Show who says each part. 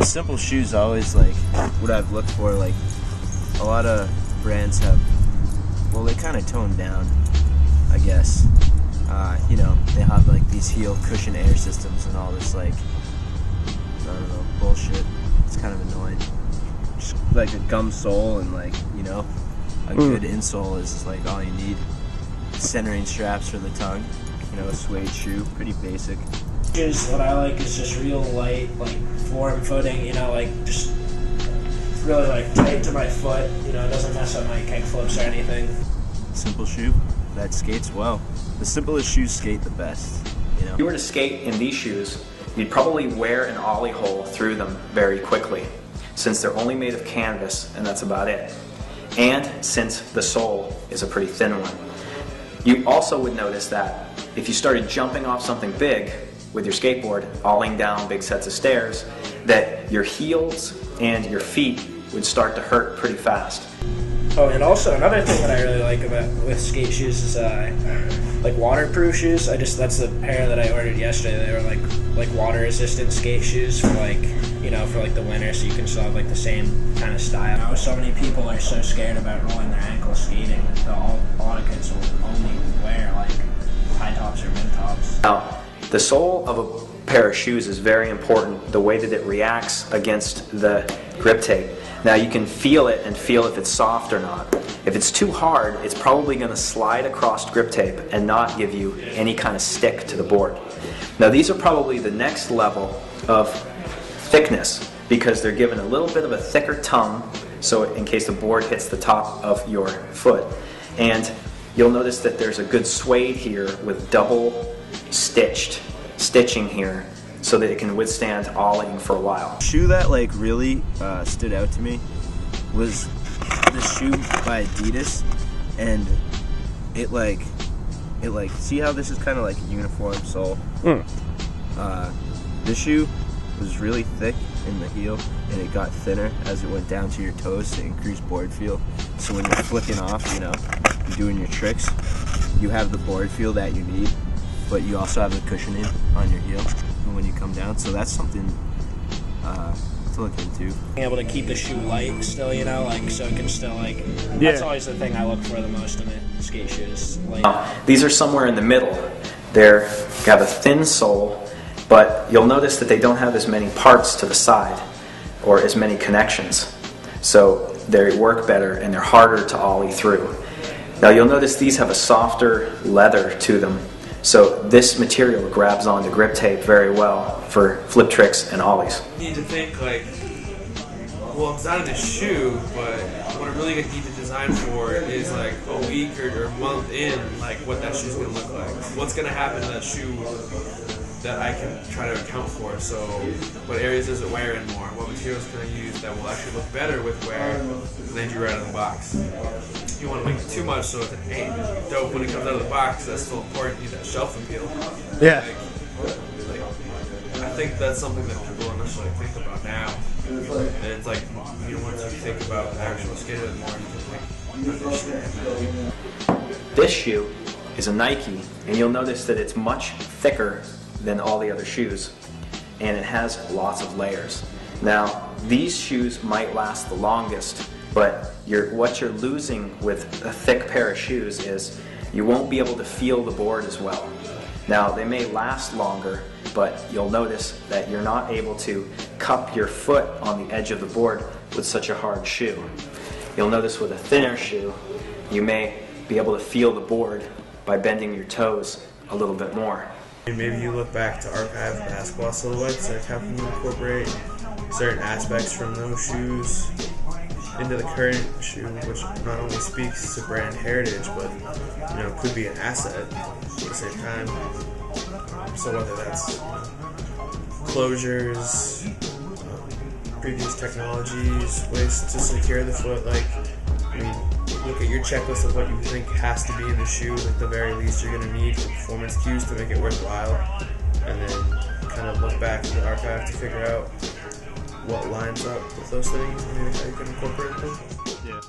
Speaker 1: A simple shoe is always like what I've looked for. Like a lot of brands have, well, they kind of toned down, I guess. You know, they have like these heel cushion air systems and all this like, I don't know, bullshit. It's kind of annoying. Just like a gum sole and like, you know, a good insole is like all you need. Centering straps for the tongue. You know, a suede shoe, pretty basic.
Speaker 2: Shoes, what I like is just real light, like form footing, you know, like just really like tight to my foot, you know, it doesn't mess up my kick flips or anything.
Speaker 1: Simple shoe that skates well. The simplest shoes skate the best, you know.
Speaker 3: If you were to skate in these shoes, you'd probably wear an ollie hole through them very quickly, since they're only made of canvas and that's about it. And since the sole is a pretty thin one. You also would notice that if you started jumping off something big with your skateboard, ollieing down big sets of stairs, that your heels and your feet would start to hurt pretty fast.
Speaker 2: Oh, and also another thing that I really like about with skate shoes is like waterproof shoes. That's the pair that I ordered yesterday. They were like water resistant skate shoes for like, you know, for like the winter, so you can still have like the same kind of style. You know, so many people are so scared about rolling their ankles skating. A lot of kids will only wear like high tops or mid tops.
Speaker 3: Now, the sole of a pair of shoes is very important, the way that it reacts against the grip tape. Now you can feel it and feel if it's soft or not. If it's too hard, it's probably going to slide across grip tape and not give you any kind of stick to the board. Now these are probably the next level of thickness because they're given a little bit of a thicker tongue, so in case the board hits the top of your foot. And you'll notice that there's a good suede here with double stitching here, so that it can withstand ollieing for a while.
Speaker 1: Shoe that like really stood out to me was this shoe by Adidas, and it like see how this is kind of like a uniform sole. This shoe was really thick in the heel, and it got thinner as it went down to your toes to increase board feel. So when you're flicking off, you know, you're doing your tricks, you have the board feel that you need, but you also have the cushioning on your heel when you come down, so that's something to look into.
Speaker 2: Being able to keep the shoe light still, you know, like so it can still like. Yeah. That's always the thing I look for the most in the skate shoes. Like,
Speaker 3: these are somewhere in the middle. They have a thin sole, but you'll notice that they don't have as many parts to the side or as many connections, so they work better and they're harder to ollie through. Now you'll notice these have a softer leather to them. So this material grabs onto grip tape very well for flip tricks and ollies.
Speaker 4: You need to think like, well, it's not in a shoe, but what I really need to design for is like a week or a month in, like what that shoe's gonna look like. What's gonna happen to that shoe that I can try to account for. So what areas does it wear in more? What materials can I use that will actually look better with wear than they do right out of the box? You want to make it too much so it's dope when it comes out of the box. That's still important. You need that shelf appeal.
Speaker 5: Yeah.
Speaker 4: Like, I think that's something that people don't necessarily think about now. And it's like, you know, once you think about the actual skater more, you can understand.
Speaker 3: This shoe is a Nike, and you'll notice that it's much thicker than all the other shoes, and it has lots of layers. Now, these shoes might last the longest, but what you're losing with a thick pair of shoes is you won't be able to feel the board as well. Now, they may last longer, but you'll notice that you're not able to cup your foot on the edge of the board with such a hard shoe. You'll notice with a thinner shoe, you may be able to feel the board by bending your toes a little bit more.
Speaker 4: Maybe you look back to archive basketball silhouettes, like how can you incorporate certain aspects from those shoes into the current shoe, which not only speaks to brand heritage, but you know, could be an asset at the same time. So whether that's closures, previous technologies, ways to secure the foot, like I mean, look at your checklist of what you think has to be in the shoe, at the very least you're going to need for performance cues to make it worthwhile, and then kind of look back at the archive to figure out what lines up with those things and maybe how you can incorporate them.
Speaker 1: Yeah.